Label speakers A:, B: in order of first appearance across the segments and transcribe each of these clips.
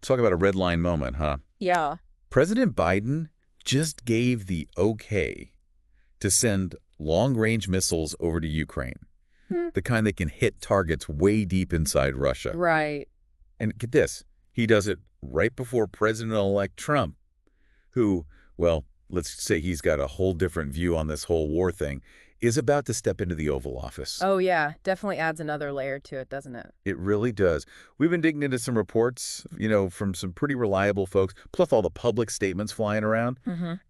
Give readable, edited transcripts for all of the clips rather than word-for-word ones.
A: Talk about a red line moment, huh?
B: Yeah.
A: President Biden just gave the okay to send long-range missiles over to Ukraine, the kind that can hit targets way deep inside Russia.
B: Right.
A: And get this, he does it right before President-elect Trump, who, well, let's say he's got a whole different view on this whole war thing, is about to step into the Oval Office.
B: Oh, yeah. Definitely adds another layer to it, doesn't it?
A: It really does. We've been digging into some reports, from some pretty reliable folks, plus all the public statements flying around.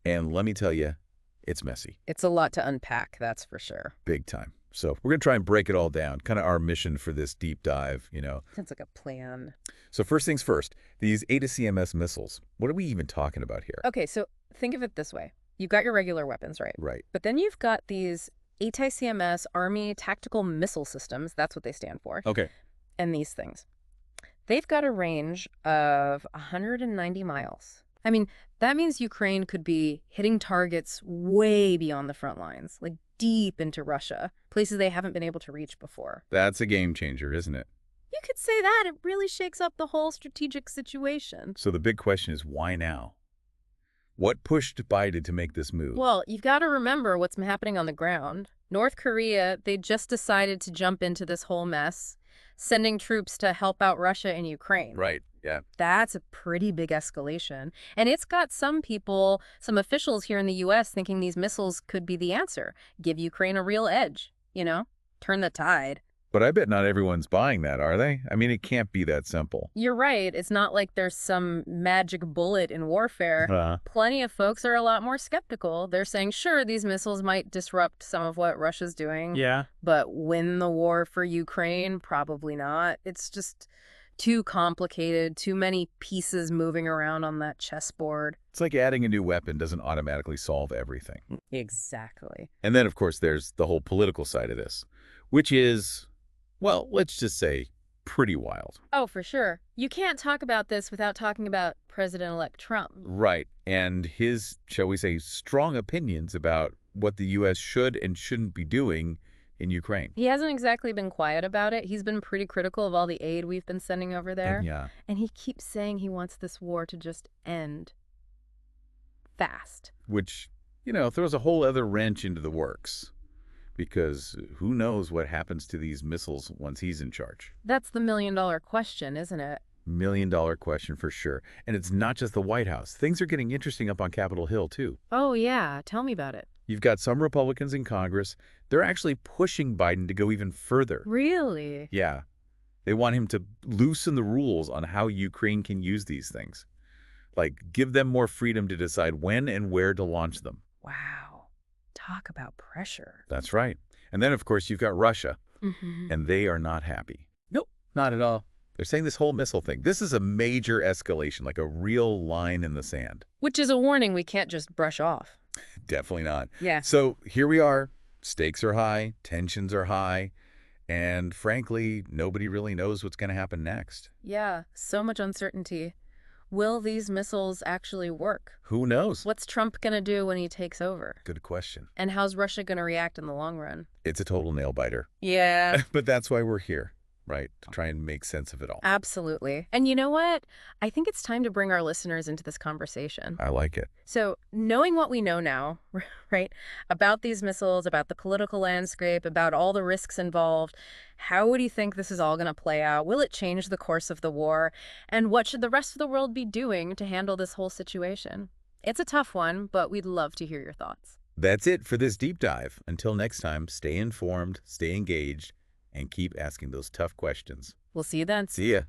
A: And let me tell you, it's messy.
B: It's a lot to unpack, that's for sure.
A: Big time. So we're going to try and break it all down, kind of our mission for this deep dive,
B: Sounds like a plan.
A: So first things first, these ATACMS missiles, what are we even talking about here?
B: Okay, so think of it this way. You've got your regular weapons, right?
A: Right.
B: But then you've got these ATACMS Army Tactical Missile Systems. That's what they stand for.
A: Okay.
B: And these things. They've got a range of 190 miles. I mean, that means Ukraine could be hitting targets way beyond the front lines, like deep into Russia, places they haven't been able to reach before.
A: That's a game changer, isn't it?
B: You could say that. It really shakes up the whole strategic situation.
A: So the big question is, why now? What pushed Biden to make this move?
B: Well, you've got to remember what's happening on the ground. North Korea, they just decided to jump into this whole mess, sending troops to help out Russia and Ukraine.
A: Right, yeah.
B: That's a pretty big escalation. And it's got some people, some officials here in the U.S. thinking these missiles could be the answer. Give Ukraine a real edge, turn the tide.
A: But I bet not everyone's buying that, are they? I mean, it can't be that simple.
B: You're right. It's not like there's some magic bullet in warfare. Plenty of folks are a lot more skeptical. They're saying, sure, these missiles might disrupt some of what Russia's doing.
A: Yeah.
B: But win the war for Ukraine? Probably not. It's just too complicated, too many pieces moving around on that chessboard.
A: It's like adding a new weapon doesn't automatically solve everything.
B: Exactly.
A: And then, of course, there's the whole political side of this, which is, well, let's just say pretty wild.
B: Oh, for sure. You can't talk about this without talking about President-elect Trump.
A: Right. And his, shall we say, strong opinions about what the U.S. should and shouldn't be doing in Ukraine.
B: He hasn't exactly been quiet about it. He's been pretty critical of all the aid we've been sending over there. And he keeps saying he wants this war to just end fast.
A: Which, throws a whole other wrench into the works. Because who knows what happens to these missiles once he's in charge?
B: That's the million-dollar question, isn't it?
A: Million-dollar question for sure. And it's not just the White House. Things are getting interesting up on Capitol Hill, too.
B: Oh, yeah. Tell me about it.
A: You've got some Republicans in Congress. They're actually pushing Biden to go even further.
B: Really?
A: Yeah. They want him to loosen the rules on how Ukraine can use these things. Like, give them more freedom to decide when and where to launch them.
B: Wow. Talk about pressure.
A: That's right. And then, of course, you've got Russia. And they are not happy.
C: Nope, not at all.
A: They're saying this whole missile thing, this is a major escalation, like a real line in the sand.
B: Which is a warning we can't just brush off.
A: Definitely not.
B: Yeah.
A: So here we are. Stakes are high. Tensions are high. And frankly, nobody really knows what's going to happen next.
B: Yeah. So much uncertainty. Will these missiles actually work?
A: Who knows?
B: What's Trump going to do when he takes over?
A: Good question.
B: And how's Russia going to react in the long run?
A: It's a total nail-biter.
B: Yeah.
A: But that's why we're here, right? To try and make sense of it all.
B: Absolutely. And you know what? I think it's time to bring our listeners into this conversation.
A: I like it.
B: So knowing what we know now, right, about these missiles, about the political landscape, about all the risks involved, how would you think this is all going to play out? Will it change the course of the war? And what should the rest of the world be doing to handle this whole situation? It's a tough one, but we'd love to hear your thoughts.
A: That's it for this deep dive. Until next time, stay informed, stay engaged, and keep asking those tough questions.
B: We'll see you then.
A: See ya.